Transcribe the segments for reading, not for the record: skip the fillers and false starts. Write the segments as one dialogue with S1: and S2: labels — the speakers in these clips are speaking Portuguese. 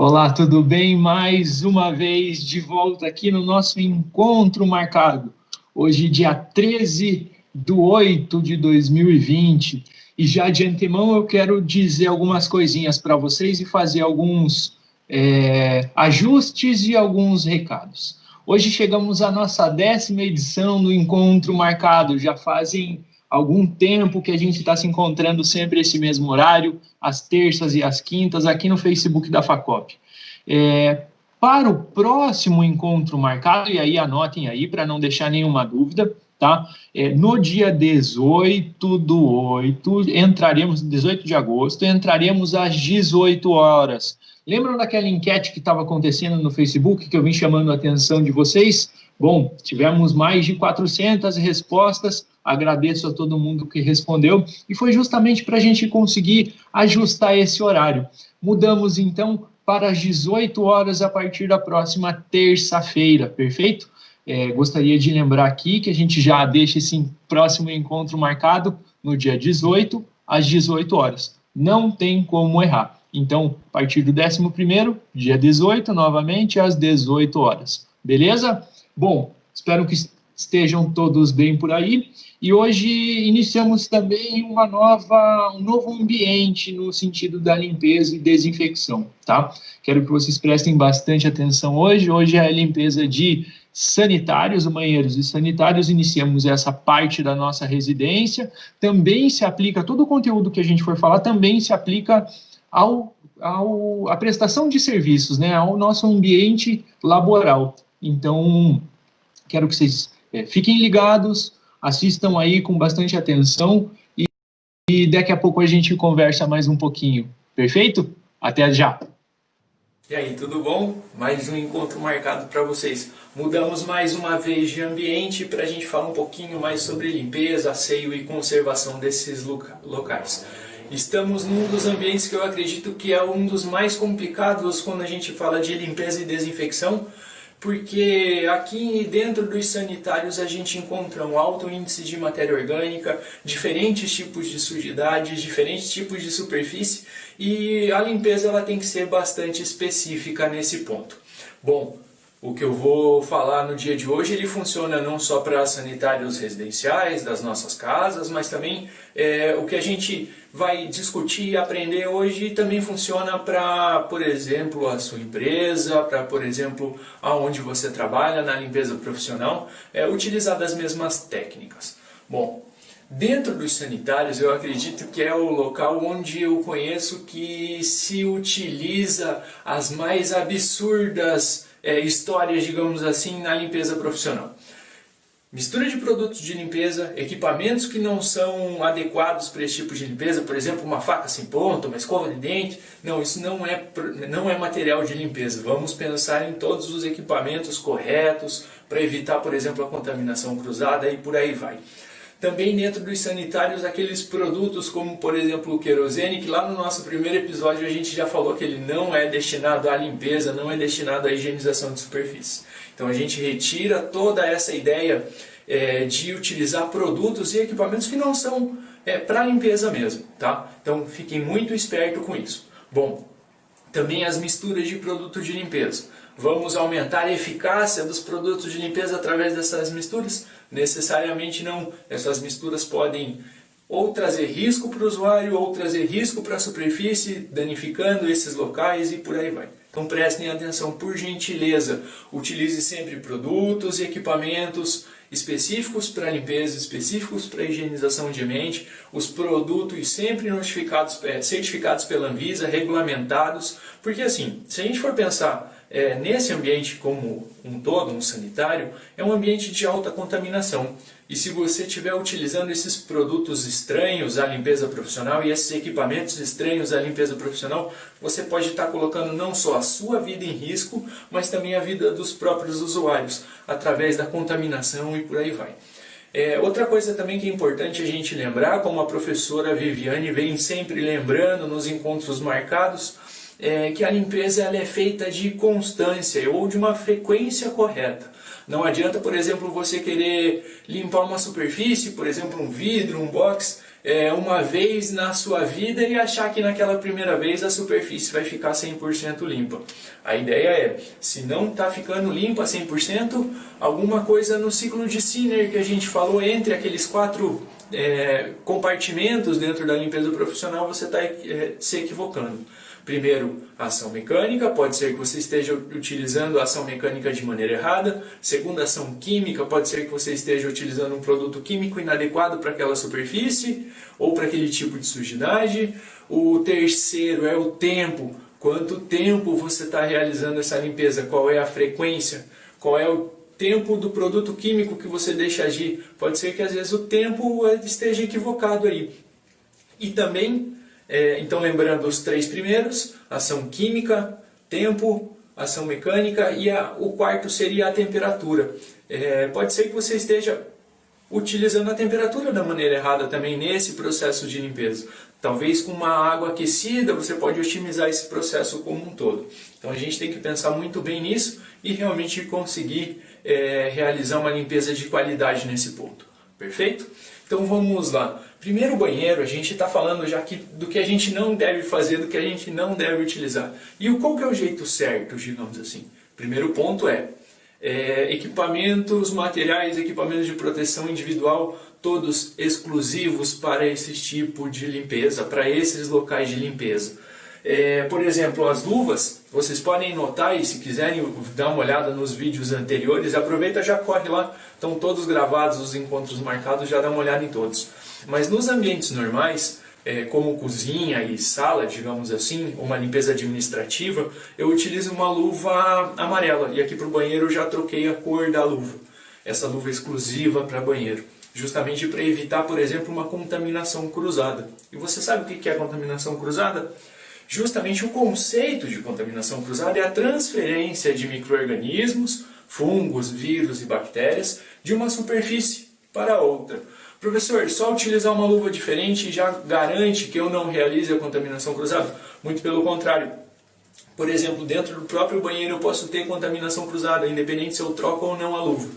S1: Olá, tudo bem? Mais uma vez de volta aqui no nosso encontro marcado. Hoje, dia 13/8 de 2020. E já de antemão eu quero dizer algumas coisinhas para vocês e fazer alguns ajustes e alguns recados. Hoje chegamos à nossa 10ª edição do Encontro Marcado. Já fazem algum tempo que a gente está se encontrando sempre esse mesmo horário, às terças e às quintas, aqui no Facebook da Facop. Para o próximo encontro marcado, e aí anotem aí para não deixar nenhuma dúvida, tá? No dia 18/8, 18 de agosto, entraremos às 18 horas. Lembram daquela enquete que estava acontecendo no Facebook, que eu vim chamando a atenção de vocês? Bom, tivemos mais de 400 respostas, agradeço a todo mundo que respondeu, e foi justamente para a gente conseguir ajustar esse horário. Mudamos, então, para as 18 horas a partir da próxima terça-feira, perfeito? Gostaria de lembrar aqui que a gente já deixa esse próximo encontro marcado no dia 18, às 18 horas. Não tem como errar. Então, a partir do 11º, dia 18, novamente, às 18 horas. Beleza? Bom, espero que estejam todos bem por aí. E hoje iniciamos também um novo ambiente no sentido da limpeza e desinfecção, tá? Quero que vocês prestem bastante atenção hoje. Hoje é a limpeza de sanitários, banheiros e sanitários. Iniciamos essa parte da nossa residência. Também se aplica, todo o conteúdo que a gente for falar, também se aplica à prestação de serviços, né? Ao nosso ambiente laboral. Então, quero que vocês fiquem ligados, assistam aí com bastante atenção e daqui a pouco a gente conversa mais um pouquinho. Perfeito? Até já!
S2: E aí, tudo bom? Mais um encontro marcado para vocês. Mudamos mais uma vez de ambiente para a gente falar um pouquinho mais sobre limpeza, asseio e conservação desses locais. Estamos num dos ambientes que eu acredito que é um dos mais complicados quando a gente fala de limpeza e desinfecção, porque aqui dentro dos sanitários a gente encontra um alto índice de matéria orgânica, diferentes tipos de sujidade, diferentes tipos de superfície, e a limpeza ela tem que ser bastante específica nesse ponto. Bom, o que eu vou falar no dia de hoje, ele funciona não só para sanitários residenciais das nossas casas, mas também o que a gente vai discutir e aprender hoje também funciona para, por exemplo, a sua empresa, para, por exemplo, aonde você trabalha na limpeza profissional, utilizar das mesmas técnicas. Bom, dentro dos sanitários eu acredito que é o local onde eu conheço que se utiliza as mais absurdas histórias, digamos assim, na limpeza profissional. Mistura de produtos de limpeza, equipamentos que não são adequados para esse tipo de limpeza, por exemplo, uma faca sem ponta, uma escova de dente. Não, isso não é material de limpeza. Vamos pensar em todos os equipamentos corretos para evitar, por exemplo, a contaminação cruzada e por aí vai. Também dentro dos sanitários, aqueles produtos como, por exemplo, o querosene, que lá no nosso primeiro episódio a gente já falou que ele não é destinado à limpeza, não é destinado à higienização de superfície. Então a gente retira toda essa ideia de utilizar produtos e equipamentos que não são para limpeza mesmo, tá? Então fiquem muito espertos com isso. Bom, também as misturas de produtos de limpeza. Vamos aumentar a eficácia dos produtos de limpeza através dessas misturas? Necessariamente não. Essas misturas podem ou trazer risco para o usuário ou trazer risco para a superfície, danificando esses locais e por aí vai. Então prestem atenção, por gentileza. Utilize sempre produtos e equipamentos específicos para limpeza, específicos para higienização de ambiente, os produtos sempre certificados pela Anvisa, regulamentados, porque assim, se a gente for pensar nesse ambiente como um todo, um sanitário, é um ambiente de alta contaminação. E se você estiver utilizando esses produtos estranhos à limpeza profissional e esses equipamentos estranhos à limpeza profissional, você pode estar colocando não só a sua vida em risco, mas também a vida dos próprios usuários, através da contaminação e por aí vai. Outra coisa também que é importante a gente lembrar, como a professora Viviane vem sempre lembrando nos encontros marcados, que a limpeza ela é feita de constância ou de uma frequência correta. Não adianta, por exemplo, você querer limpar uma superfície, por exemplo, um vidro, um box, uma vez na sua vida e achar que naquela primeira vez a superfície vai ficar 100% limpa. A ideia é, se não está ficando limpa 100%, alguma coisa no ciclo de Sinner que a gente falou entre aqueles 4 compartimentos dentro da limpeza profissional, você está se equivocando. Primeiro, a ação mecânica, pode ser que você esteja utilizando a ação mecânica de maneira errada. Segundo, a ação química, pode ser que você esteja utilizando um produto químico inadequado para aquela superfície ou para aquele tipo de sujidade. O terceiro é o tempo. Quanto tempo você está realizando essa limpeza? Qual é a frequência? Qual é o tempo do produto químico que você deixa agir? Pode ser que às vezes o tempo esteja equivocado aí. E também... então, lembrando os 3 primeiros, ação química, tempo, ação mecânica e o quarto seria a temperatura. Pode ser que você esteja utilizando a temperatura da maneira errada também nesse processo de limpeza. Talvez com uma água aquecida você pode otimizar esse processo como um todo. Então a gente tem que pensar muito bem nisso e realmente conseguir realizar uma limpeza de qualidade nesse ponto. Perfeito? Então vamos lá. Primeiro, o banheiro, a gente está falando já do que a gente não deve fazer, do que a gente não deve utilizar. E qual que é o jeito certo, digamos assim? Primeiro ponto equipamentos, materiais, equipamentos de proteção individual, todos exclusivos para esse tipo de limpeza, para esses locais de limpeza. Por exemplo, as luvas, vocês podem notar, e se quiserem dar uma olhada nos vídeos anteriores, aproveita, já corre lá, estão todos gravados, os encontros marcados, já dá uma olhada em todos. Mas nos ambientes normais, como cozinha e sala, digamos assim, uma limpeza administrativa, eu utilizo uma luva amarela, e aqui para o banheiro eu já troquei a cor da luva, essa luva exclusiva para banheiro, justamente para evitar, por exemplo, uma contaminação cruzada. E você sabe o que é contaminação cruzada? Justamente o conceito de contaminação cruzada é a transferência de micro-organismos, fungos, vírus e bactérias de uma superfície para outra. Professor, só utilizar uma luva diferente já garante que eu não realize a contaminação cruzada? Muito pelo contrário. Por exemplo, dentro do próprio banheiro eu posso ter contaminação cruzada, independente se eu troco ou não a luva.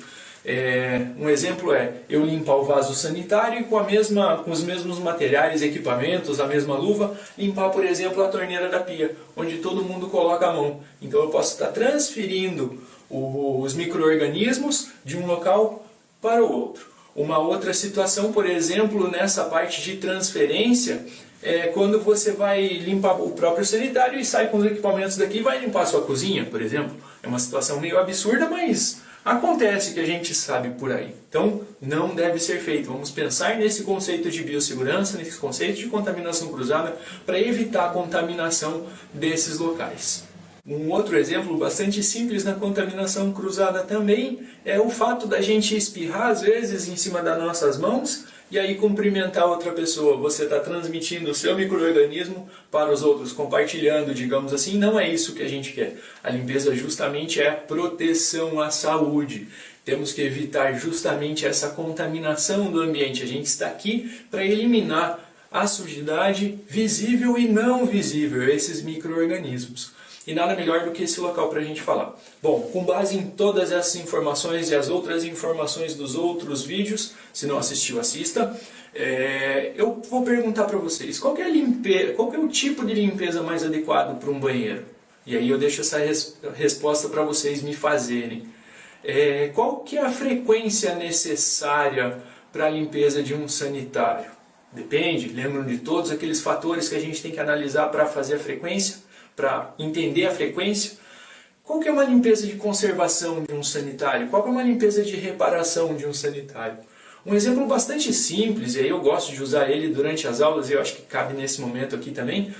S2: Um exemplo é eu limpar o vaso sanitário e com os mesmos materiais, equipamentos, a mesma luva, limpar, por exemplo, a torneira da pia, onde todo mundo coloca a mão. Então eu posso estar transferindo os micro-organismos de um local para o outro. Uma outra situação, por exemplo, nessa parte de transferência, é quando você vai limpar o próprio sanitário e sai com os equipamentos daqui e vai limpar a sua cozinha, por exemplo. É uma situação meio absurda, mas acontece, que a gente sabe por aí. Então, não deve ser feito. Vamos pensar nesse conceito de biossegurança, nesse conceito de contaminação cruzada, para evitar a contaminação desses locais. Um outro exemplo bastante simples na contaminação cruzada também é o fato da gente espirrar às vezes em cima das nossas mãos e aí cumprimentar outra pessoa. Você está transmitindo o seu micro-organismo para os outros, compartilhando, digamos assim. Não é isso que a gente quer. A limpeza justamente é a proteção à saúde. Temos que evitar justamente essa contaminação do ambiente. A gente está aqui para eliminar a sujidade visível e não visível, esses micro-organismos. E nada melhor do que esse local para a gente falar. Bom, com base em todas essas informações e as outras informações dos outros vídeos, se não assistiu, assista. Eu vou perguntar para vocês, qual que é o tipo de limpeza mais adequado para um banheiro? E aí eu deixo essa resposta para vocês me fazerem. Qual que é a frequência necessária para a limpeza de um sanitário? Depende, lembram de todos aqueles fatores que a gente tem que analisar para fazer a frequência? Para entender a frequência. Qual que é uma limpeza de conservação de um sanitário? Qual que é uma limpeza de reparação de um sanitário? Um exemplo bastante simples, e aí eu gosto de usar ele durante as aulas, e eu acho que cabe nesse momento aqui também,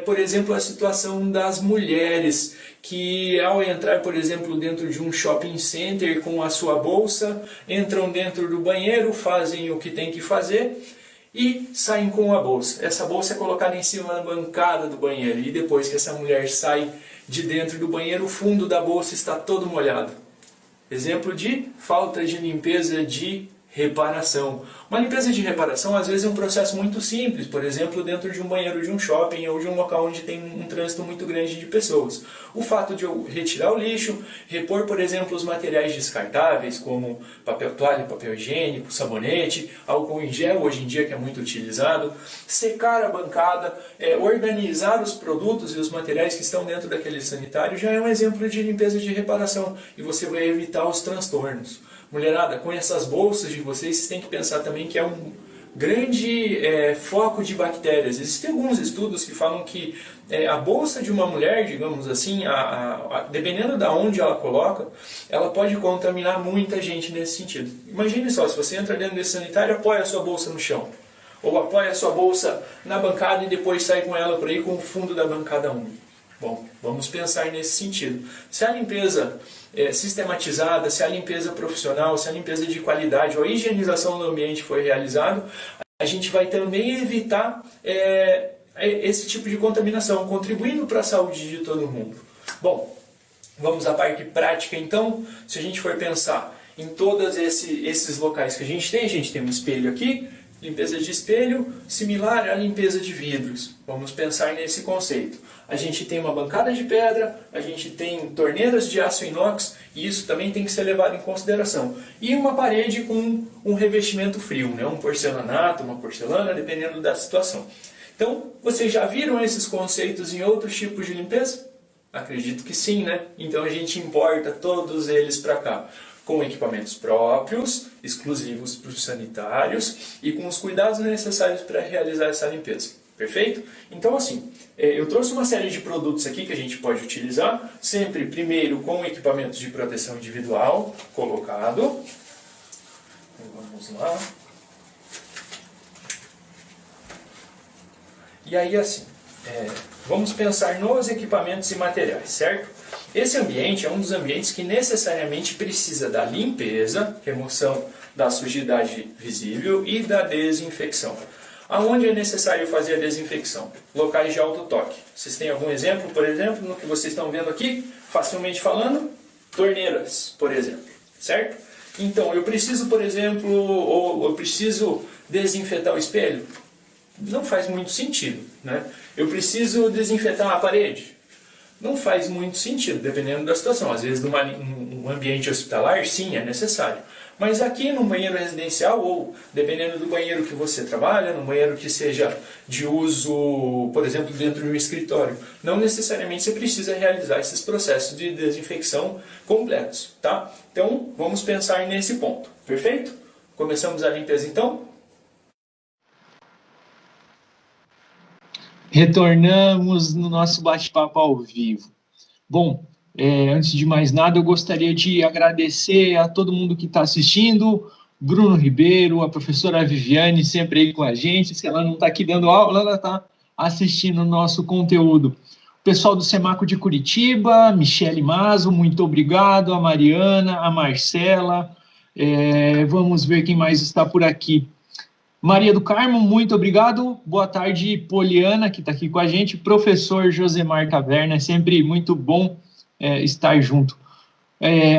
S2: por exemplo, a situação das mulheres que ao entrar, por exemplo, dentro de um shopping center com a sua bolsa, entram dentro do banheiro, fazem o que tem que fazer, e saem com a bolsa. Essa bolsa é colocada em cima da bancada do banheiro. E depois que essa mulher sai de dentro do banheiro, o fundo da bolsa está todo molhado. Exemplo de falta de limpeza de reparação. Uma limpeza de reparação às vezes é um processo muito simples, por exemplo, dentro de um banheiro de um shopping ou de um local onde tem um trânsito muito grande de pessoas. O fato de eu retirar o lixo, repor, por exemplo, os materiais descartáveis, como papel toalha, papel higiênico, sabonete, álcool em gel, hoje em dia que é muito utilizado, secar a bancada, organizar os produtos e os materiais que estão dentro daquele sanitário, já é um exemplo de limpeza de reparação e você vai evitar os transtornos. Mulherada, com essas bolsas de vocês têm que pensar também que é um grande foco de bactérias. Existem alguns estudos que falam que a bolsa de uma mulher, digamos assim, dependendo de onde ela coloca, ela pode contaminar muita gente nesse sentido. Imagine só, se você entra dentro desse sanitário, apoia a sua bolsa no chão. Ou apoia a sua bolsa na bancada e depois sai com ela por aí com o fundo da bancada úmido. Bom, vamos pensar nesse sentido. Se a limpeza sistematizada, se a limpeza profissional, se a limpeza de qualidade ou a higienização do ambiente foi realizado, a gente vai também evitar esse tipo de contaminação, contribuindo para a saúde de todo mundo. Bom, vamos à parte prática então. Se a gente for pensar em todos esses locais que a gente tem um espelho aqui, limpeza de espelho similar à limpeza de vidros. Vamos pensar nesse conceito. A gente tem uma bancada de pedra, a gente tem torneiras de aço inox, e isso também tem que ser levado em consideração. E uma parede com um revestimento frio, né? Um porcelanato, uma porcelana, dependendo da situação. Então, vocês já viram esses conceitos em outros tipos de limpeza? Acredito que sim, né? Então a gente importa todos eles para cá, com equipamentos próprios, exclusivos para os sanitários e com os cuidados necessários para realizar essa limpeza. Perfeito? Então assim, eu trouxe uma série de produtos aqui que a gente pode utilizar, sempre primeiro com equipamentos de proteção individual colocado. Vamos lá. E aí assim, vamos pensar nos equipamentos e materiais, certo? Esse ambiente é um dos ambientes que necessariamente precisa da limpeza, remoção da sujidade visível e da desinfecção. Aonde é necessário fazer a desinfecção? Locais de alto toque. Vocês têm algum exemplo? Por exemplo, no que vocês estão vendo aqui, facilmente falando, torneiras, por exemplo, certo? Então, eu preciso, por exemplo, ou eu preciso desinfetar o espelho? Não faz muito sentido, né? Eu preciso desinfetar a parede? Não faz muito sentido, dependendo da situação. Às vezes, num ambiente hospitalar, sim, é necessário. Mas aqui no banheiro residencial, ou dependendo do banheiro que você trabalha, no banheiro que seja de uso, por exemplo, dentro de um escritório, não necessariamente você precisa realizar esses processos de desinfecção completos, tá? Então, vamos pensar nesse ponto, perfeito? Começamos a limpeza então?
S1: Retornamos no nosso bate-papo ao vivo. Bom, antes de mais nada, eu gostaria de agradecer a todo mundo que está assistindo, Bruno Ribeiro, a professora Viviane, sempre aí com a gente. Se ela não está aqui dando aula, ela está assistindo o nosso conteúdo. O pessoal do Semaco de Curitiba, Michele Mazo, muito obrigado, a Mariana, a Marcela, vamos ver quem mais está por aqui. Maria do Carmo, muito obrigado. Boa tarde, Poliana, que está aqui com a gente. Professor Josemar Taverna, é sempre muito bom estar junto.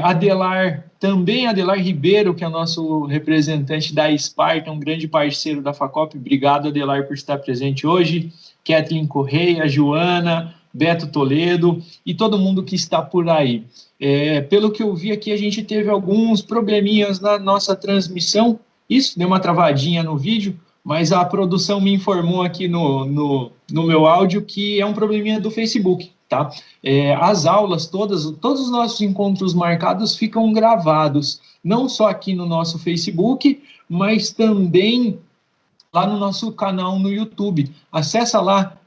S1: Adelar Ribeiro, que é o nosso representante da Esparta, um grande parceiro da FACOP. Obrigado, Adelar, por estar presente hoje. Kathleen Correia, Joana, Beto Toledo e todo mundo que está por aí. Pelo que eu vi aqui, a gente teve alguns probleminhas na nossa transmissão. Isso, deu uma travadinha no vídeo, mas a produção me informou aqui no meu áudio que é um probleminha do Facebook, tá? As aulas todos os nossos encontros marcados ficam gravados, não só aqui no nosso Facebook, mas também lá no nosso canal no YouTube. Acessa lá,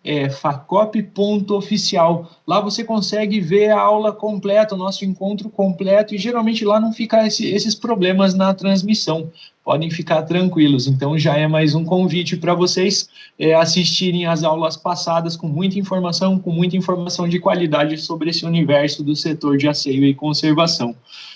S1: facop.oficial. Lá você consegue ver a aula completa, o nosso encontro completo, e geralmente lá não fica esses problemas na transmissão. Podem ficar tranquilos. Então já é mais um convite para vocês assistirem às aulas passadas com muita informação de qualidade sobre esse universo do setor de asseio e conservação.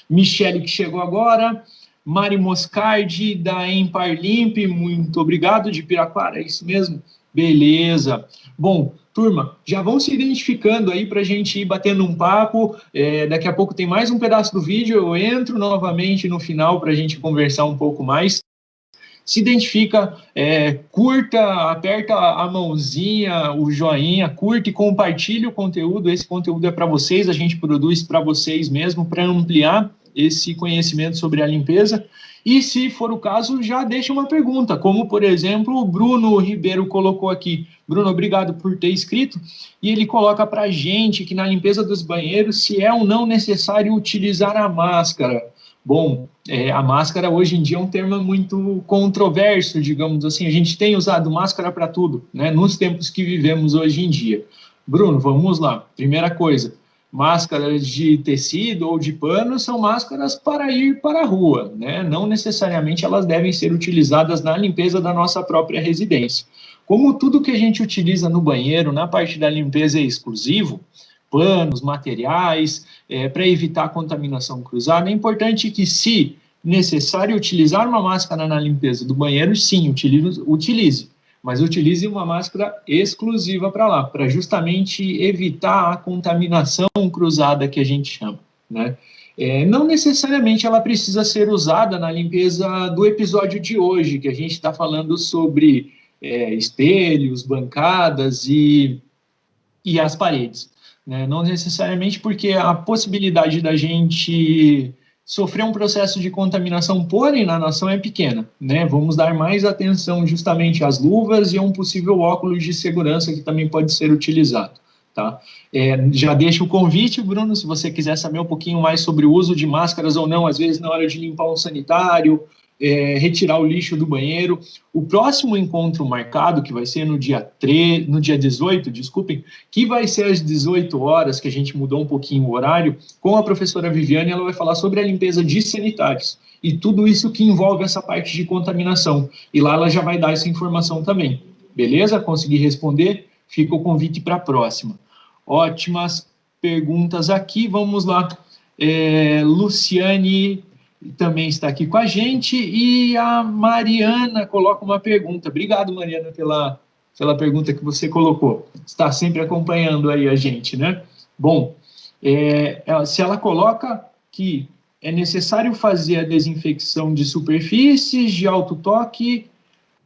S1: Michele, que chegou agora. Mari Moscardi, da Empar Limp, muito obrigado, de Piraquara, é isso mesmo? Beleza. Bom, Turma, já vão se identificando aí para a gente ir batendo um papo. Daqui a pouco tem mais um pedaço do vídeo, eu entro novamente no final para a gente conversar um pouco mais. Se identifica, curta, aperta a mãozinha, o joinha, curta e compartilhe o conteúdo. Esse conteúdo é para vocês, a gente produz para vocês mesmo, para ampliar esse conhecimento sobre a limpeza. E, se for o caso, já deixa uma pergunta, como, por exemplo, o Bruno Ribeiro colocou aqui. Bruno, obrigado por ter escrito. E ele coloca para a gente que na limpeza dos banheiros, se é ou não necessário utilizar a máscara. Bom, a máscara hoje em dia é um termo muito controverso, digamos assim. A gente tem usado máscara para tudo, né, nos tempos que vivemos hoje em dia. Bruno, vamos lá. Primeira coisa, máscaras de tecido ou de pano são máscaras para ir para a rua, né? Não necessariamente elas devem ser utilizadas na limpeza da nossa própria residência. Como tudo que a gente utiliza no banheiro, na parte da limpeza é exclusivo, panos, materiais, para evitar a contaminação cruzada, é importante que, se necessário utilizar uma máscara na limpeza do banheiro, sim, utilize, mas utilize uma máscara exclusiva para lá, para justamente evitar a contaminação cruzada que a gente chama, né? Não necessariamente ela precisa ser usada na limpeza do episódio de hoje, que a gente está falando sobre espelhos, bancadas e as paredes, né? Não necessariamente, porque a possibilidade da gente sofrer um processo de contaminação por inalação é pequena, né? Vamos dar mais atenção justamente às luvas e a um possível óculos de segurança que também pode ser utilizado, tá? Já deixo o convite, Bruno, se você quiser saber um pouquinho mais sobre o uso de máscaras ou não, às vezes na hora de limpar um sanitário, retirar o lixo do banheiro. O próximo encontro marcado, que vai ser no dia 18, desculpem, que vai ser às 18 horas, que a gente mudou um pouquinho o horário, com a professora Viviane, ela vai falar sobre a limpeza de sanitários e tudo isso que envolve essa parte de contaminação. E lá ela já vai dar essa informação também. Beleza? Consegui responder? Fica o convite para a próxima. Ótimas perguntas aqui, vamos lá. Luciane também está aqui com a gente, e a Mariana coloca uma pergunta. Obrigado, Mariana, pela pergunta que você colocou. Está sempre acompanhando aí a gente, né? Bom, se ela coloca que é necessário fazer a desinfecção de superfícies de alto toque,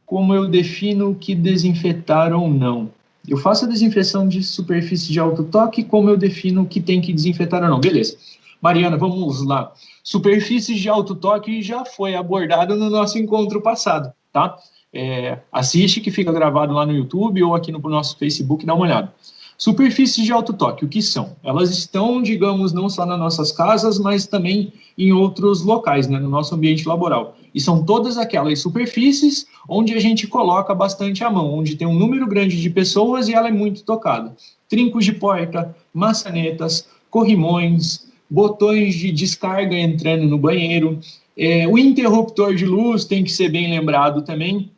S1: como eu defino que desinfetar ou não? Eu faço a desinfecção de superfície de alto toque, como eu defino que tem que desinfetar ou não? Beleza. Mariana, vamos lá. Superfícies de alto toque já foi abordado no nosso encontro passado, tá? Assiste, que fica gravado lá no YouTube ou aqui no nosso Facebook, dá uma olhada. Superfícies de alto toque, o que são? Elas estão, digamos, não só nas nossas casas, mas também em outros locais, né, no nosso ambiente laboral. E são todas aquelas superfícies onde a gente coloca bastante a mão, onde tem um número grande de pessoas e ela é muito tocada. Trincos de porta, maçanetas, corrimões, botões de descarga entrando no banheiro, o interruptor de luz tem que ser bem lembrado também.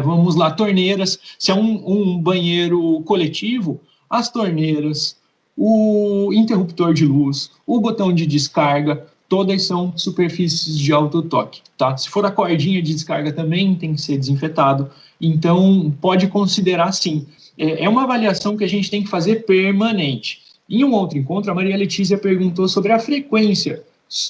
S1: Vamos lá, torneiras. Se é um banheiro coletivo, as torneiras, o interruptor de luz, o botão de descarga, todas são superfícies de alto toque, tá? Se for a cordinha de descarga também tem que ser desinfetado, então pode considerar sim. É uma avaliação que a gente tem que fazer permanente. Em um outro encontro, a Maria Letícia perguntou sobre a frequência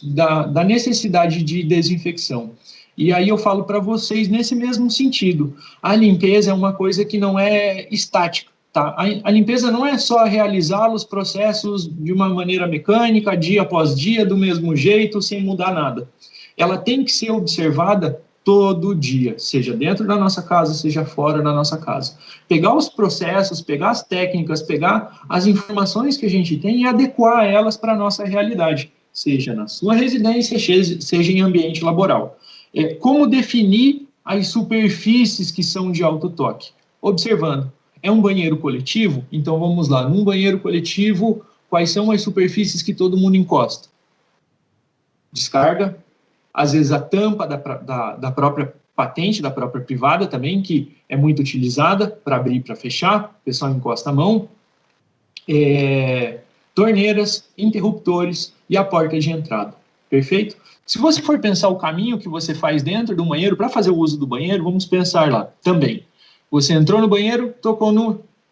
S1: da necessidade de desinfecção. E aí eu falo para vocês nesse mesmo sentido. A limpeza é uma coisa que não é estática, tá? A limpeza não é só realizar os processos de uma maneira mecânica, dia após dia, do mesmo jeito, sem mudar nada. Ela tem que ser observada todo dia, seja dentro da nossa casa, seja fora da nossa casa. Pegar os processos, pegar as técnicas, pegar as informações que a gente tem e adequar elas para a nossa realidade, seja na sua residência, seja em ambiente laboral. Como definir as superfícies que são de alto toque? Observando. É um banheiro coletivo? Então vamos lá. Num banheiro coletivo, quais são as superfícies que todo mundo encosta? Descarga. Às vezes a tampa da própria patente, da própria privada também, que é muito utilizada para abrir e para fechar, o pessoal encosta a mão. Torneiras, interruptores e a porta de entrada. Perfeito? Se você for pensar o caminho que você faz dentro do banheiro, para fazer o uso do banheiro, vamos pensar lá também. Você entrou no banheiro, tocou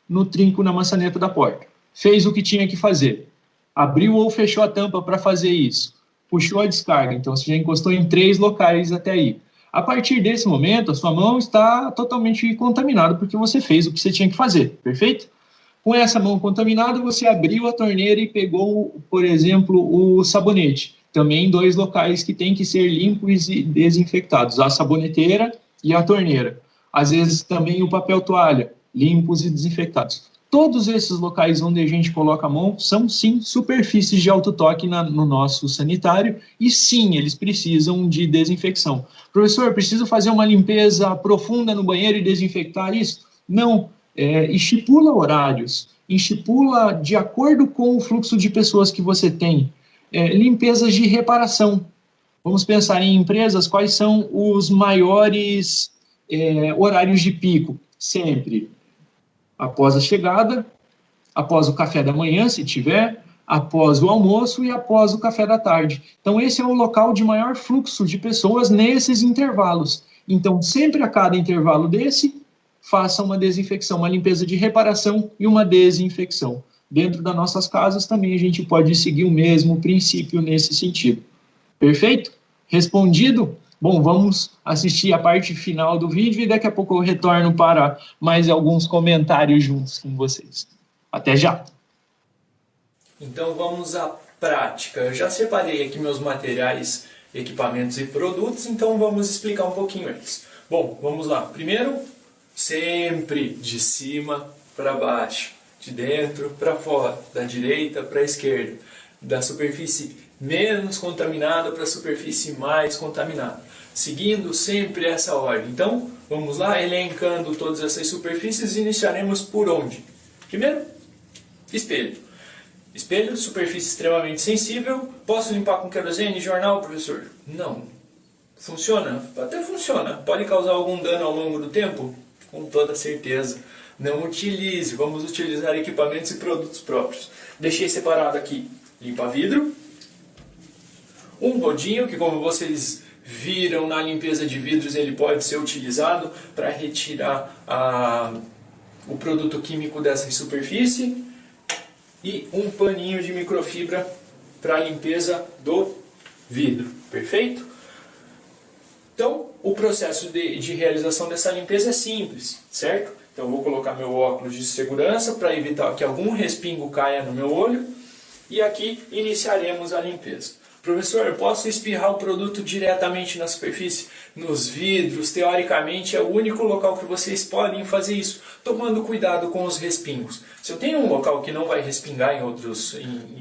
S1: no trinco na maçaneta da porta. Fez o que tinha que fazer. Abriu ou fechou a tampa para fazer isso. Puxou a descarga, então você já encostou em 3 locais até aí. A partir desse momento, a sua mão está totalmente contaminada porque você fez o que você tinha que fazer, perfeito? Com essa mão contaminada, você abriu a torneira e pegou, por exemplo, o sabonete. Também 2 locais que têm que ser limpos e desinfectados, a saboneteira e a torneira. Às vezes também o papel toalha, limpos e desinfectados. Todos esses locais onde a gente coloca a mão são, sim, superfícies de alto toque no nosso sanitário e, sim, eles precisam de desinfecção. Professor, preciso fazer uma limpeza profunda no banheiro e desinfectar isso? Não. Estipula horários, estipula de acordo com o fluxo de pessoas que você tem. Limpezas de reparação. Vamos pensar em empresas, quais são os maiores horários de pico? Sempre após a chegada, após o café da manhã, se tiver, após o almoço e após o café da tarde. Então, esse é o local de maior fluxo de pessoas nesses intervalos. Então, sempre a cada intervalo desse, faça uma desinfecção, uma limpeza de reparação e uma desinfecção. Dentro das nossas casas também a gente pode seguir o mesmo princípio nesse sentido. Perfeito? Respondido? Bom, vamos assistir a parte final do vídeo e daqui a pouco eu retorno para mais alguns comentários juntos com vocês. Até já!
S2: Então vamos à prática. Eu já separei aqui meus materiais, equipamentos e produtos, então vamos explicar um pouquinho eles. Bom, vamos lá. Primeiro, sempre de cima para baixo, de dentro para fora, da direita para a esquerda, da superfície menos contaminada para a superfície mais contaminada, seguindo sempre essa ordem. Então, vamos lá, elencando todas essas superfícies, iniciaremos por onde? Primeiro, espelho. Espelho, superfície extremamente sensível. Posso limpar com querosene, jornal, professor? Não. Funciona? Até funciona. Pode causar algum dano ao longo do tempo? Com toda certeza. Não utilize. Vamos utilizar equipamentos e produtos próprios. Deixei separado aqui limpa-vidro. Um rodinho, que como vocês viram na limpeza de vidros, ele pode ser utilizado para retirar o produto químico dessa superfície. E um paninho de microfibra para a limpeza do vidro. Perfeito? Então, o processo de realização dessa limpeza é simples, certo? Então, eu vou colocar meu óculos de segurança para evitar que algum respingo caia no meu olho. E aqui iniciaremos a limpeza. Professor, eu posso espirrar o produto diretamente na superfície? Nos vidros, teoricamente, é o único local que vocês podem fazer isso, tomando cuidado com os respingos. Se eu tenho um local que não vai respingar em outros,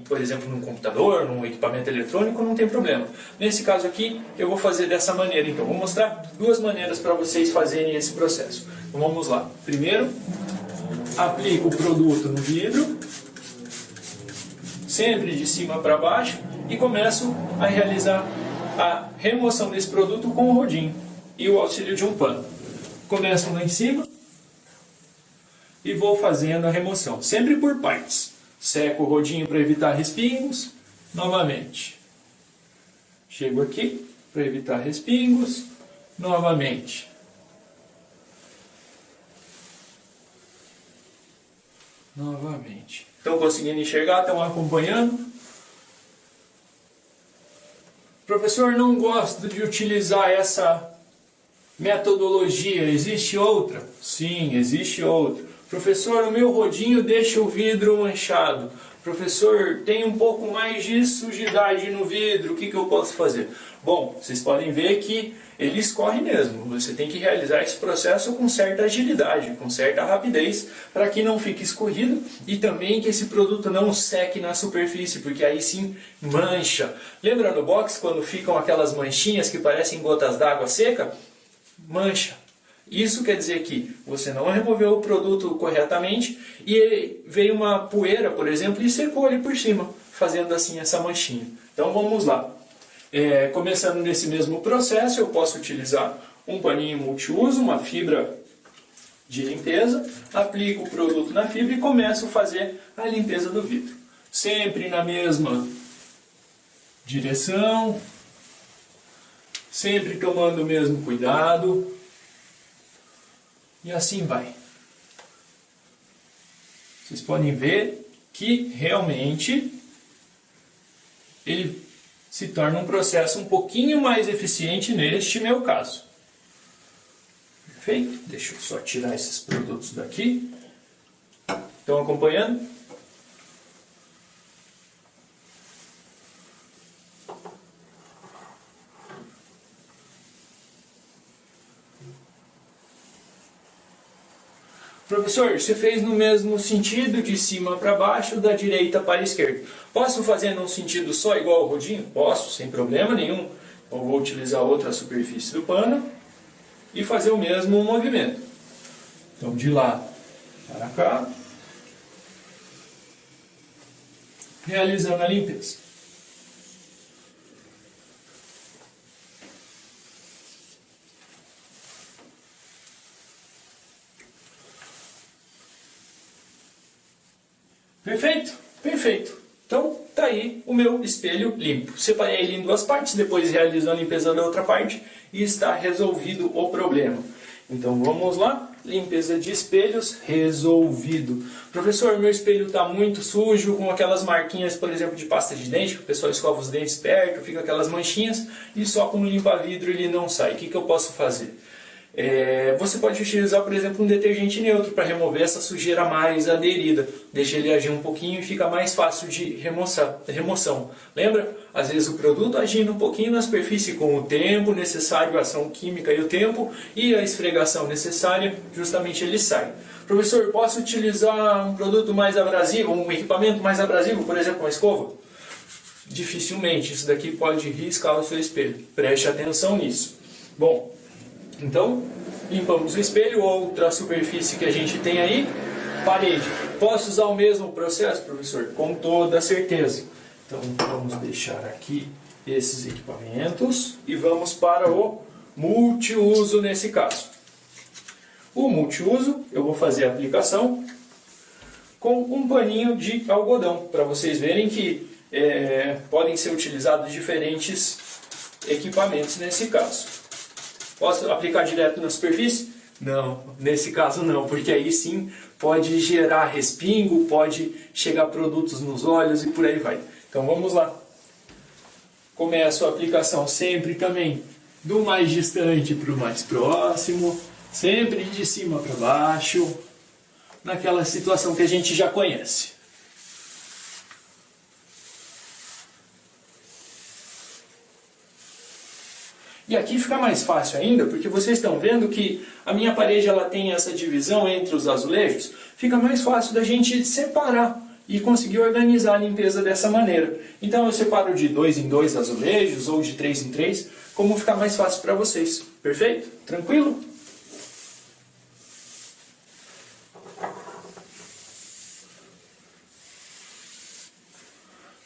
S2: por exemplo, num computador, num equipamento eletrônico, não tem problema. Nesse caso aqui, eu vou fazer dessa maneira. Então, vou mostrar 2 maneiras para vocês fazerem esse processo. Então, vamos lá. Primeiro, aplico o produto no vidro, sempre de cima para baixo, e começo a realizar a remoção desse produto com o rodinho e o auxílio de um pano. Começo lá em cima e vou fazendo a remoção, sempre por partes. Seco o rodinho para evitar respingos, novamente. Chego aqui para evitar respingos, novamente. Novamente. Estão conseguindo enxergar? Estão acompanhando? Professor, não gosto de utilizar essa metodologia. Existe outra? Sim, existe outra. Professor, o meu rodinho deixa o vidro manchado. Professor, tem um pouco mais de sujidade no vidro. O que eu posso fazer? Bom, vocês podem ver que ele escorre mesmo. Você tem que realizar esse processo com certa agilidade, com certa rapidez, para que não fique escorrido e também que esse produto não seque na superfície, porque aí sim mancha. Lembra no box quando ficam aquelas manchinhas que parecem gotas d'água seca? Mancha. Isso quer dizer que você não removeu o produto corretamente e veio uma poeira, por exemplo, e secou ali por cima, fazendo assim essa manchinha. Então vamos lá. Começando nesse mesmo processo, eu posso utilizar um paninho multiuso, uma fibra de limpeza, aplico o produto na fibra e começo a fazer a limpeza do vidro. Sempre na mesma direção, sempre tomando o mesmo cuidado, e assim vai. Vocês podem ver que realmente ele se torna um processo um pouquinho mais eficiente neste meu caso. Perfeito? Deixa eu só tirar esses produtos daqui. Estão acompanhando? Professor, você fez no mesmo sentido, de cima para baixo, da direita para a esquerda. Posso fazer num sentido só, igual ao rodinho? Posso, sem problema nenhum. Então vou utilizar outra superfície do pano e fazer o mesmo movimento. Então de lá para cá, realizando a limpeza. Perfeito? Perfeito. Então, tá aí o meu espelho limpo. Separei ele em duas partes, depois realizo a limpeza da outra parte e está resolvido o problema. Então, vamos lá. Limpeza de espelhos, resolvido. Professor, meu espelho está muito sujo, com aquelas marquinhas, por exemplo, de pasta de dente, que o pessoal escova os dentes perto, fica aquelas manchinhas, e só com limpa-vidro ele não sai. O que eu posso fazer? Você pode utilizar, por exemplo, um detergente neutro para remover essa sujeira mais aderida. Deixa ele agir um pouquinho e fica mais fácil de remoção. Lembra? Às vezes o produto agindo um pouquinho na superfície com o tempo necessário, a ação química e o tempo, e a esfregação necessária, justamente ele sai. Professor, posso utilizar um produto mais abrasivo, um equipamento mais abrasivo, por exemplo, uma escova? Dificilmente. Isso daqui pode riscar o seu espelho. Preste atenção nisso. Bom, então, limpamos o espelho, outra superfície que a gente tem aí, parede. Posso usar o mesmo processo, professor? Com toda certeza. Então, vamos deixar aqui esses equipamentos e vamos para o multiuso nesse caso. O multiuso, eu vou fazer a aplicação com um paninho de algodão, para vocês verem que podem ser utilizados diferentes equipamentos nesse caso. Posso aplicar direto na superfície? Não, nesse caso não, porque aí sim pode gerar respingo, pode chegar produtos nos olhos e por aí vai. Então vamos lá. Começo a aplicação sempre também do mais distante para o mais próximo, sempre de cima para baixo, naquela situação que a gente já conhece. E aqui fica mais fácil ainda, porque vocês estão vendo que a minha parede ela tem essa divisão entre os azulejos. Fica mais fácil da gente separar e conseguir organizar a limpeza dessa maneira. Então eu separo de 2 em 2 azulejos ou de 3 em 3, como ficar mais fácil para vocês. Perfeito? Tranquilo?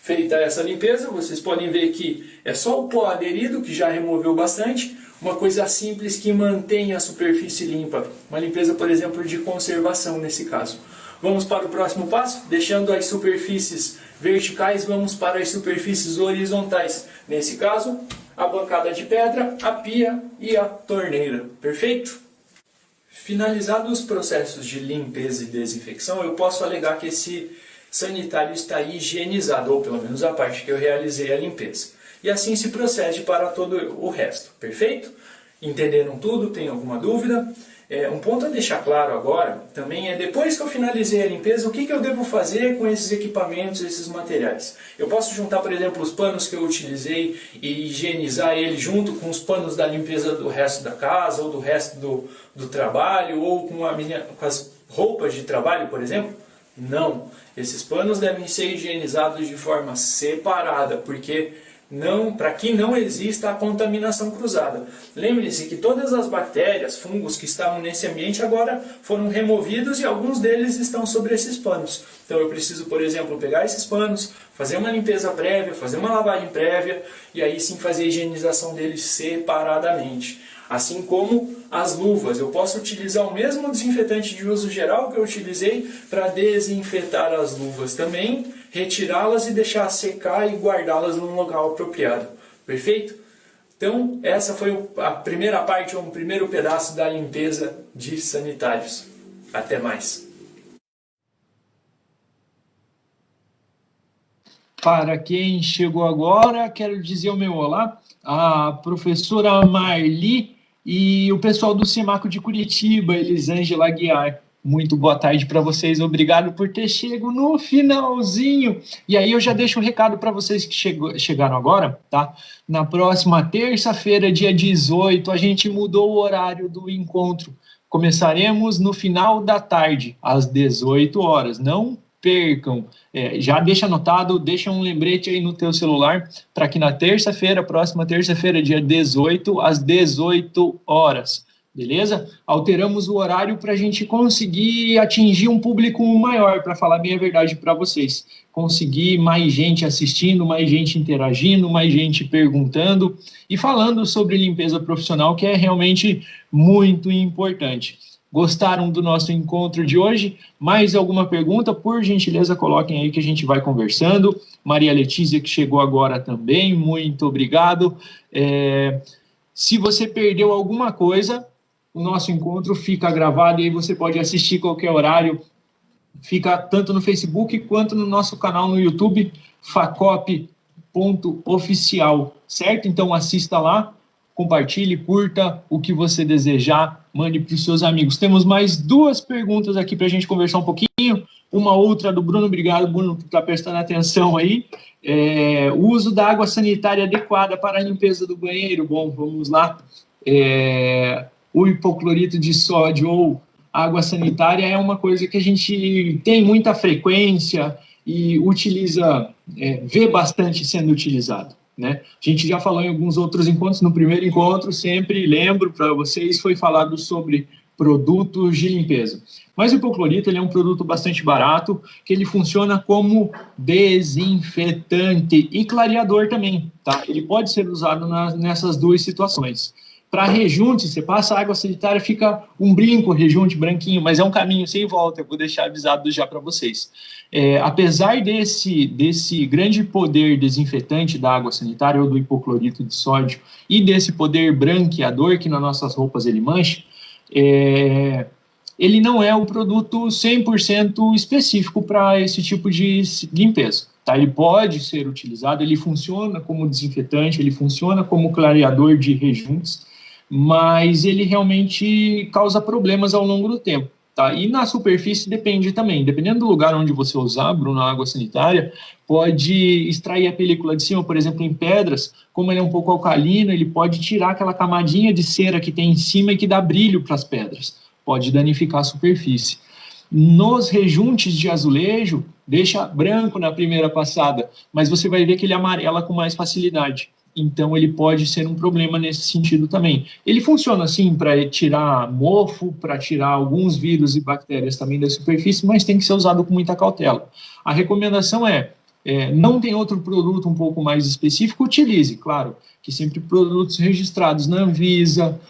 S2: Feita essa limpeza, vocês podem ver que é só o pó aderido, que já removeu bastante, uma coisa simples que mantém a superfície limpa. Uma limpeza, por exemplo, de conservação nesse caso. Vamos para o próximo passo, deixando as superfícies verticais, vamos para as superfícies horizontais. Nesse caso, a bancada de pedra, a pia e a torneira. Perfeito? Finalizados os processos de limpeza e desinfecção, eu posso alegar que esse sanitário está higienizado, ou pelo menos a parte que eu realizei a limpeza. E assim se procede para todo o resto. Perfeito? Entenderam tudo? Tem alguma dúvida? Um ponto a deixar claro agora também é, depois que eu finalizei a limpeza, o que eu devo fazer com esses equipamentos, esses materiais? Eu posso juntar, por exemplo, os panos que eu utilizei e higienizar eles junto com os panos da limpeza do resto da casa, ou do resto do trabalho, ou com as roupas de trabalho, por exemplo? Não. Esses panos devem ser higienizados de forma separada, porque para que não exista a contaminação cruzada. Lembre-se que todas as bactérias, fungos que estavam nesse ambiente agora foram removidos e alguns deles estão sobre esses panos. Então eu preciso, por exemplo, pegar esses panos, fazer uma limpeza prévia, fazer uma lavagem prévia e aí sim fazer a higienização deles separadamente. Assim como as luvas, eu posso utilizar o mesmo desinfetante de uso geral que eu utilizei para desinfetar as luvas também, retirá-las e deixar secar e guardá-las num local apropriado. Perfeito? Então, essa foi a primeira parte, ou o primeiro pedaço da limpeza de sanitários. Até mais!
S1: Para quem chegou agora, quero dizer o meu olá, a professora Marli e o pessoal do Simaco de Curitiba, Elisângela Aguiar. Muito boa tarde para vocês, obrigado por ter chegado no finalzinho. E aí eu já deixo um recado para vocês que chegaram agora, tá? Na próxima terça-feira, dia 18, a gente mudou o horário do encontro. Começaremos no final da tarde, às 18 horas. Não percam. Já deixa anotado, deixa um lembrete aí no teu celular para que na terça-feira, próxima terça-feira, dia 18, às 18 horas. Beleza? Alteramos o horário para a gente conseguir atingir um público maior, para falar bem a verdade para vocês. Conseguir mais gente assistindo, mais gente interagindo, mais gente perguntando e falando sobre limpeza profissional, que é realmente muito importante. Gostaram do nosso encontro de hoje? Mais alguma pergunta? Por gentileza, coloquem aí que a gente vai conversando. Maria Letícia, que chegou agora também, muito obrigado. Se você perdeu alguma coisa, o nosso encontro fica gravado e aí você pode assistir qualquer horário. Fica tanto no Facebook quanto no nosso canal no YouTube, facop.oficial, certo? Então assista lá, compartilhe, curta o que você desejar, mande para os seus amigos. Temos mais duas perguntas aqui para a gente conversar um pouquinho. Uma outra do Bruno, obrigado, Bruno, por estar prestando atenção aí. O uso da água sanitária adequada para a limpeza do banheiro. Bom, vamos lá. O hipoclorito de sódio ou água sanitária é uma coisa que a gente tem muita frequência e utiliza, vê bastante sendo utilizado, né? A gente já falou em alguns outros encontros. No primeiro encontro, sempre lembro para vocês, foi falado sobre produtos de limpeza. Mas o hipoclorito ele é um produto bastante barato, que ele funciona como desinfetante e clareador também, tá? Ele pode ser usado nessas duas situações. Para rejunte, você passa água sanitária, fica um brinco, rejunte branquinho, mas é um caminho sem volta, eu vou deixar avisado já para vocês. Apesar desse grande poder desinfetante da água sanitária ou do hipoclorito de sódio e desse poder branqueador que nas nossas roupas ele mancha, ele não é um produto 100% específico para esse tipo de limpeza. Tá? Ele pode ser utilizado, ele funciona como desinfetante, ele funciona como clareador de rejuntes, mas ele realmente causa problemas ao longo do tempo. Tá? E na superfície depende também, dependendo do lugar onde você usar, Bruno, a água sanitária, pode extrair a película de cima, por exemplo, em pedras, como ele é um pouco alcalino, ele pode tirar aquela camadinha de cera que tem em cima e que dá brilho para as pedras, pode danificar a superfície. Nos rejuntes de azulejo, deixa branco na primeira passada, mas você vai ver que ele amarela com mais facilidade. Então, ele pode ser um problema nesse sentido também. Ele funciona, assim, para tirar mofo, para tirar alguns vírus e bactérias também da superfície, mas tem que ser usado com muita cautela. A recomendação não tem outro produto um pouco mais específico, utilize, claro, que sempre produtos registrados na Anvisa,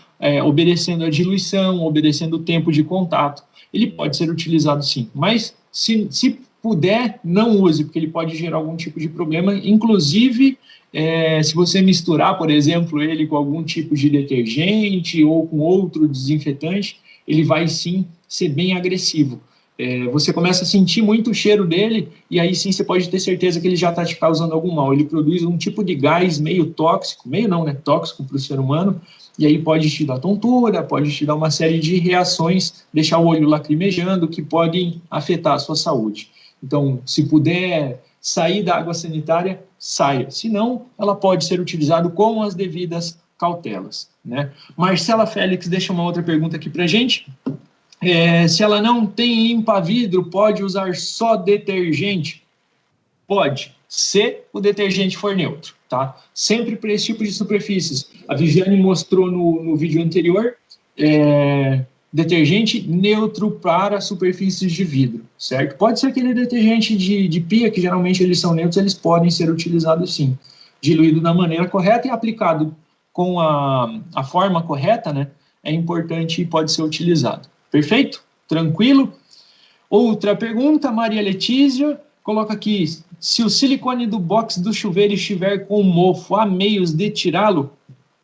S1: obedecendo a diluição, obedecendo o tempo de contato. Ele pode ser utilizado sim, mas se puder, não use, porque ele pode gerar algum tipo de problema, inclusive se você misturar, por exemplo, ele com algum tipo de detergente ou com outro desinfetante, ele vai sim ser bem agressivo. Você começa a sentir muito o cheiro dele e aí sim você pode ter certeza que ele já está te causando algum mal. Ele produz um tipo de gás meio tóxico, meio não, né? Tóxico para o ser humano, e aí pode te dar tontura, pode te dar uma série de reações, deixar o olho lacrimejando, que podem afetar a sua saúde. Então, se puder sair da água sanitária, saia. Se não, ela pode ser utilizada com as devidas cautelas, né? Marcela Félix deixa uma outra pergunta aqui para a gente. Se ela não tem limpa-vidro, pode usar só detergente? Pode, se o detergente for neutro, tá? Sempre para esse tipo de superfícies. A Viviane mostrou no vídeo anterior, detergente neutro para superfícies de vidro, certo? Pode ser aquele detergente de pia, que geralmente eles são neutros, eles podem ser utilizados sim. Diluído da maneira correta e aplicado com a forma correta, né? É importante e pode ser utilizado. Perfeito? Tranquilo? Outra pergunta, Maria Letícia, coloca aqui, se o silicone do box do chuveiro estiver com mofo, há meios de tirá-lo?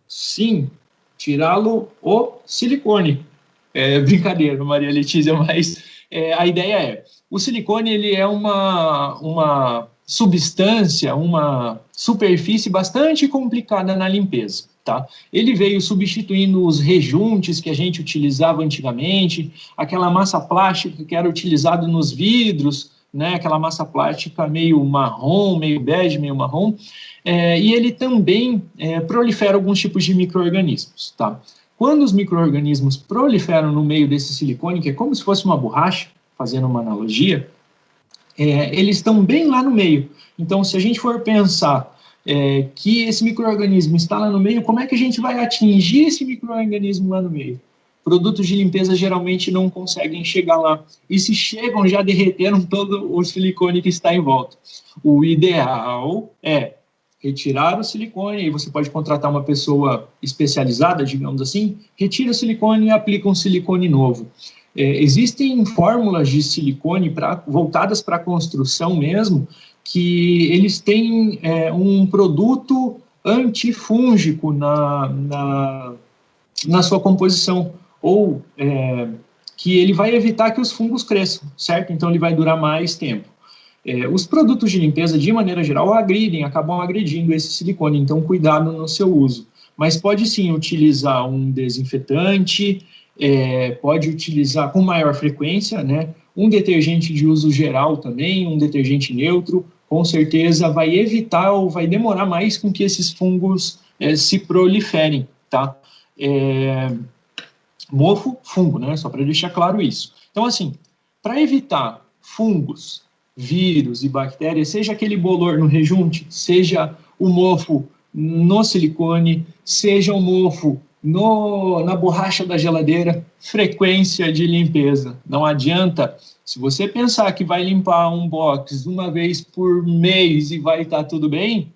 S1: Sim, tirá-lo o silicone. Brincadeira, Maria Letícia, mas a ideia o silicone ele é uma substância, uma superfície bastante complicada na limpeza, tá? Ele veio substituindo os rejuntes que a gente utilizava antigamente, aquela massa plástica que era utilizada nos vidros, né? Aquela massa plástica meio marrom, meio bege, meio marrom, e ele também prolifera alguns tipos de micro-organismos, tá? Quando os micro-organismos proliferam no meio desse silicone, que é como se fosse uma borracha, fazendo uma analogia, eles estão bem lá no meio. Então, se a gente for pensar que esse micro-organismo está lá no meio, como é que a gente vai atingir esse micro-organismo lá no meio? Produtos de limpeza geralmente não conseguem chegar lá. E se chegam, já derreteram todo o silicone que está em volta. O ideal é retirar o silicone, e você pode contratar uma pessoa especializada, digamos assim, retira o silicone e aplica um silicone novo. Existem fórmulas de silicone voltadas para a construção mesmo, que eles têm um produto antifúngico na sua composição, ou que ele vai evitar que os fungos cresçam, certo? Então ele vai durar mais tempo. Os produtos de limpeza, de maneira geral, acabam agredindo esse silicone, então cuidado no seu uso. Mas pode sim utilizar um desinfetante, pode utilizar com maior frequência, né? Um detergente de uso geral também, um detergente neutro, com certeza vai evitar ou vai demorar mais com que esses fungos se proliferem, tá? Mofo, fungo, né? Só para deixar claro isso. Então, assim, para evitar fungos, vírus e bactérias, seja aquele bolor no rejunte, seja o mofo no silicone, seja o mofo na borracha da geladeira, frequência de limpeza. Não adianta, se você pensar que vai limpar um box uma vez por mês e vai estar tudo bem,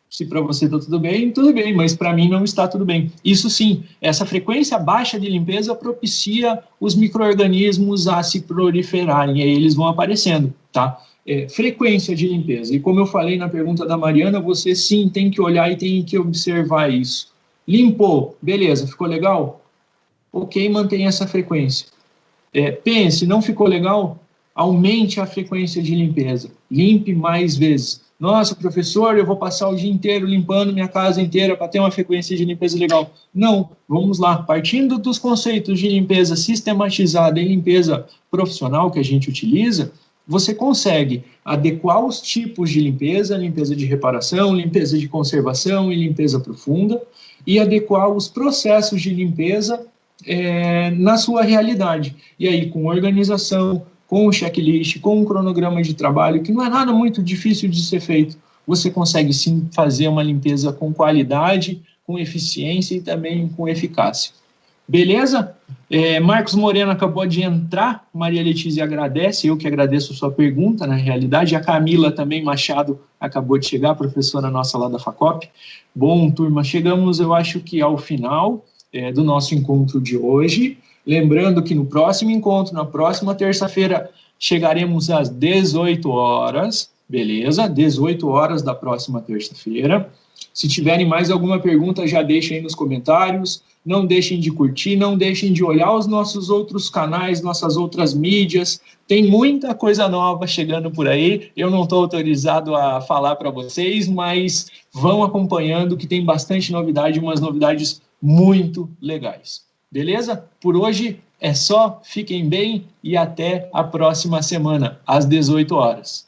S1: se para você está tudo bem, mas para mim não está tudo bem. Isso sim, essa frequência baixa de limpeza propicia os micro-organismos a se proliferarem, e aí eles vão aparecendo, tá? Frequência de limpeza. E como eu falei na pergunta da Mariana, você sim tem que olhar e tem que observar isso. Limpou, beleza, ficou legal? Ok, mantenha essa frequência. Pense, não ficou legal? Aumente a frequência de limpeza. Limpe mais vezes. Nossa, professor, eu vou passar o dia inteiro limpando minha casa inteira para ter uma frequência de limpeza legal. Não, vamos lá. Partindo dos conceitos de limpeza sistematizada e limpeza profissional que a gente utiliza, você consegue adequar os tipos de limpeza de reparação, limpeza de conservação e limpeza profunda, e adequar os processos de limpeza na sua realidade. E aí, com organização, com um checklist, com um cronograma de trabalho, que não é nada muito difícil de ser feito, você consegue sim fazer uma limpeza com qualidade, com eficiência e também com eficácia. Beleza? Marcos Moreno acabou de entrar, Maria Letícia agradece, eu que agradeço a sua pergunta, na realidade, a Camila também Machado acabou de chegar, professora nossa lá da FACOP. Bom, turma, chegamos, eu acho que ao final do nosso encontro de hoje. Lembrando que no próximo encontro, na próxima terça-feira, chegaremos às 18 horas, beleza? 18 horas da próxima terça-feira. Se tiverem mais alguma pergunta, já deixem aí nos comentários. Não deixem de curtir, não deixem de olhar os nossos outros canais, nossas outras mídias. Tem muita coisa nova chegando por aí. Eu não estou autorizado a falar para vocês, mas vão acompanhando que tem bastante novidade, umas novidades muito legais. Beleza? Por hoje é só, fiquem bem e até a próxima semana, às 18 horas.